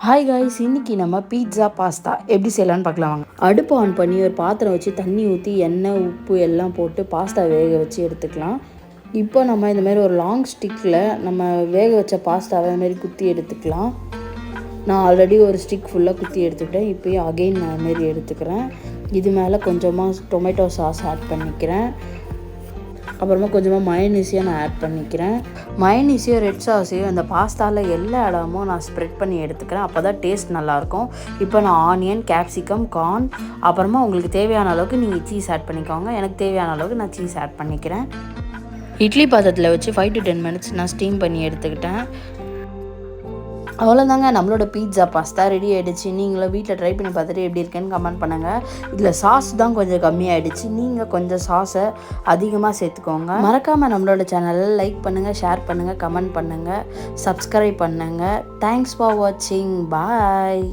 Hi guys, இன்றைக்கி நம்ம pizza pasta எப்படி செய்யலான்னு பார்க்கலாம் வாங்க. அடுப்பு ஆன் பண்ணி ஒரு பாத்திரம் வச்சு தண்ணி ஊற்றி எண்ணெய் உப்பு எல்லாம் போட்டு பாஸ்தா வேக வச்சு எடுத்துக்கலாம். இப்போ நம்ம இந்தமாரி ஒரு லாங் ஸ்டிக்கில் நம்ம வேக வச்ச பாஸ்தாவை அதுமாரி குத்தி எடுத்துக்கலாம். நான் ஆல்ரெடி ஒரு ஸ்டிக் ஃபுல்லாக குத்தி எடுத்துக்கிட்டேன். இப்போயும் அகெயின் நான் அதுமாரி எடுத்துக்கிறேன். இது மேலே கொஞ்சமாக டொமேட்டோ சாஸ் ஆட் பண்ணிக்கிறேன். அப்புறமா கொஞ்சமாக மயோனீஸையும் நான் ஆட் பண்ணிக்கிறேன். மயோனீஸையும் ரெட் சாஸையும் அந்த பாஸ்தாவில் எல்லா இடமும் நான் ஸ்ப்ரெட் பண்ணி எடுத்துக்கிறேன். அப்போ தான் டேஸ்ட் நல்லாயிருக்கும். இப்போ நான் ஆனியன், கேப்சிகம், கார்ன், அப்புறமா உங்களுக்கு தேவையான அளவுக்கு நீங்கள் சீஸ் ஆட் பண்ணிக்கோங்க. எனக்கு தேவையான அளவுக்கு நான் சீஸ் ஆட் பண்ணிக்கிறேன். இட்லி பாத்திரத்தில் வச்சு 5 to 10 minutes நான் ஸ்டீம் பண்ணி எடுத்துக்கிட்டேன். அவ்வளோதாங்க, நம்மளோட பீட்சா பாஸ்தா ரெடி ஆகிடுச்சு. நீங்களும் வீட்டில் ட்ரை பண்ணி பார்த்துட்டு எப்படி இருக்கேன்னு கமெண்ட் பண்ணுங்கள். இதில் சாஸ் தான் கொஞ்சம் கம்மியாகிடுச்சு. நீங்கள் கொஞ்சம் சாஸை அதிகமாக சேர்த்துக்கோங்க. மறக்காமல் நம்மளோட சேனலை லைக் பண்ணுங்கள், ஷேர் பண்ணுங்கள், கமெண்ட் பண்ணுங்கள், சப்ஸ்கிரைப் பண்ணுங்கள். தேங்க்ஸ் ஃபார் வாட்சிங். பாய்.